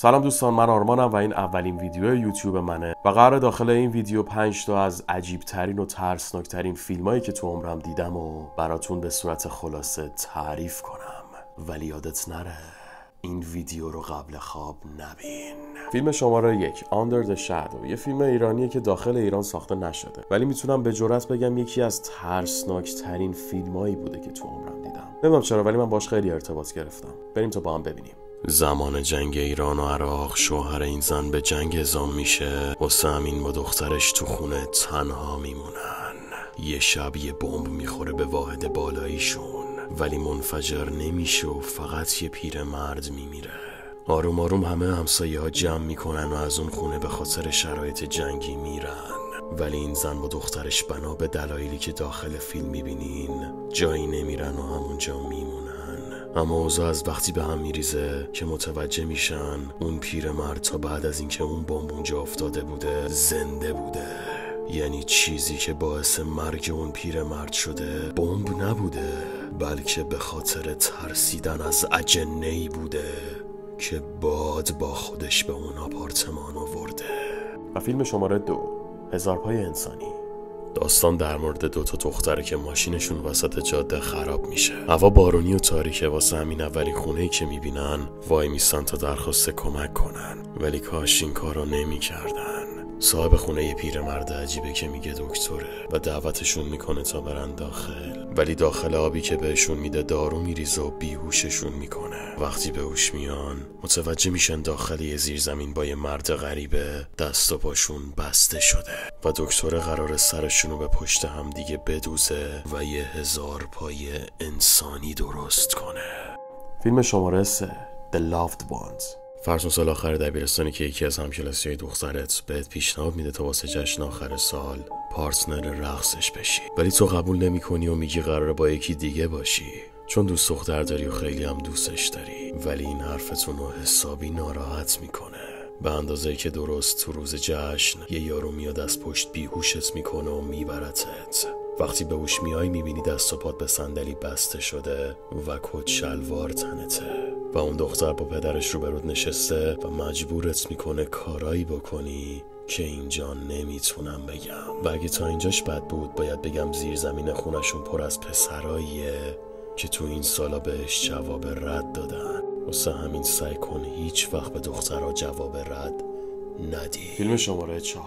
سلام دوستان، من آرمانم و این اولین ویدیو یوتیوب منه و قراره داخل این ویدیو 5 تا از عجیب ترین و ترسناک عمری که تو عمرم دیدم و براتون به صورت خلاصه تعریف کنم. ولی یادت نره این ویدیو رو قبل خواب نبین. فیلم شماره 1 Under the Shadow یه فیلم ایرانیه که داخل ایران ساخته نشده، ولی میتونم به جرئت بگم یکی از ترسناک ترین فیلمایی بوده که تو عمرم دیدم. نمیدونم چرا ولی من باش خیلی ارتباط گرفتم. بریم تا با هم ببینیم. زمان جنگ ایران و عراق شوهر این زن به جنگ اعزام میشه، واسه همین با دخترش تو خونه تنها میمونن. یه شب یه بمب میخوره به واحد بالاییشون، ولی منفجر نمیشه و فقط یه پیرمرد میمیره. آروم آروم همه همسایه ها جمع میکنن و از اون خونه به خاطر شرایط جنگی میرن. ولی این زن با دخترش بنا به دلایلی که داخل فیلم میبینین جایی نمیرن و همونجا میمونن. اما اوضاع از وقتی به هم میریزه که متوجه میشن اون پیرمرد تا بعد از اینکه اون بمب اونجا افتاده بوده زنده بوده. یعنی چیزی که باعث مرگ اون پیرمرد شده بمب نبوده، بلکه به خاطر ترسیدن از اجنه‌ای بوده که باد با خودش به اون آپارتمان آورده. و فیلم شماره 2 هزار پای انسانی. داستان در مورد 2 تا دختره که ماشینشون وسط جاده خراب میشه. هوا بارونی و تاریکه، واسه همین اولین خونه‌ای که میبینن وای میستن تا درخواست کمک کنن، ولی کاش این کارو نمیکردن. صاحب خونه یه پیرمرد عجیبه که میگه دکتره و دعوتشون میکنه تا برن داخل، ولی داخل آبی که بهشون میده دارو میریزه و بیهوششون میکنه. وقتی به هوش میان متوجه میشن داخل یه زیرزمین با یه مرد غریبه دست و پاشون بسته شده و دکتر قراره سرشونو به پشت هم دیگه بدوزه و یه 1000 پای انسانی درست کنه. فیلم شماره 3 The Loved Ones. فرض سال آخر دبیرستانی که یکی از همکلاسی‌های دخترت بهت پیشنهاد میده تا واسه جشن آخر سال پارتنر رقصش بشی، ولی تو قبول نمی‌کنی و میگی قراره با یکی دیگه باشی چون دوست دختر داری و خیلی هم دوستش داری. ولی این حرفتون رو حسابی ناراحت میکنه، به اندازه‌ای که درست تو روز جشن یه یارو میاد از پشت بیهوشت میکنه و میبرتت. وقتی به هوش میای میبینی دست و پات به صندلی بسته شده و کت شلوار تنته و اون دختر با پدرش روبرود نشسته و مجبورت میکنه کارایی بکنی که اینجا نمیتونم بگم. و اگه تا اینجاش بد بود باید بگم زیر زمین خونشون پر از پسراییه که تو این سالا بهش جواب رد دادن. واسه همین سعی کن هیچ وقت به دخترها جواب رد ندی. فیلم شماره 4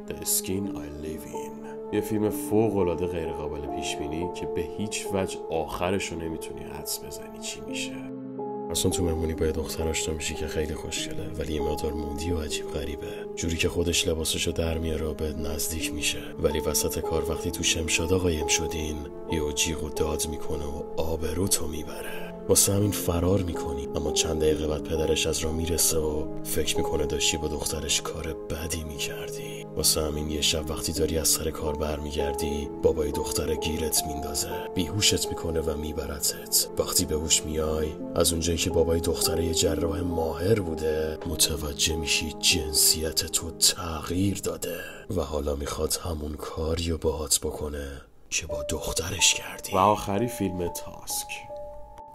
The Skin I Live In. یه فیلم فوق‌العاده غیر قابل پیش بینی که به هیچ وجه آخرشو نمیتونی حدس بزنی چی میشه. اصلا تو مهمونی با یه دختر آشنا میشی که خیلی خوشگله ولی یه مقدار مودی و عجیب غریبه، جوری که خودش لباسشو در میاره و به نزدیک میشه، ولی وسط کار وقتی تو شمشادا قایم شدین یهو جیغ و داد میکنه و آبروتو میبره. واسه همین فرار میکنی، اما چند دقیقه بعد پدرش از راه میرسه و فکر میکنه داشتی با دخترش کار بدی میکردی. واسه همین یه شب وقتی داری از سر کار برمیگردی بابای دختر گیرت میندازه، بیهوشت میکنه و میبرتت. وقتی به هوش میای از اونجایی که بابای دختر یه جراح ماهر بوده متوجه میشی جنسیت تو تغییر داده و حالا میخواد همون کاریو باهات بکنه که با دخترش کردی. و آخری فیلم تاسک.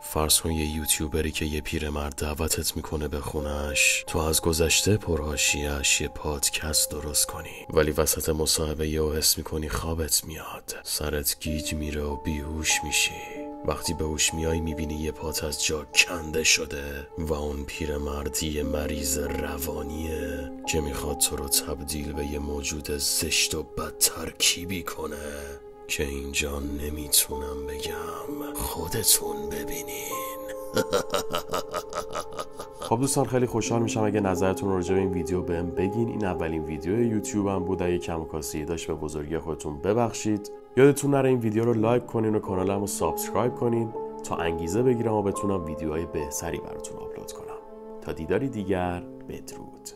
فرض کن یه یوتیوبری که یه پیرمرد دعوتت میکنه به خونش تو از گذشته پرحاشیه‌اش یه پادکست درست کنی، ولی وسط مصاحبه یهو حس میکنی خوابت میاد، سرت گیج میره و بیهوش میشی. وقتی به هوش میای میبینی یه پات از جا کنده شده و اون پیرمرد یه مریض روانیه که میخواد تو رو تبدیل به یه موجود زشت و بد ترکیبی کنه که اینجا نمیتونم بگم، خودتون ببینین. خب دوستان خیلی خوشحال میشم اگه نظرتون راجع به این ویدیو بهم بگین. این اولین ویدیو یوتیوبم بود، اگه کم و کاسی داشت به بزرگی خودتون ببخشید. یادتون نره این ویدیو رو لایک کنین و کانالمو سابسکرایب کنین تا انگیزه بگیرم و بتونم ویدیوهای بهتری براتون آپلود کنم. تا دیداری دیگر، بدرود.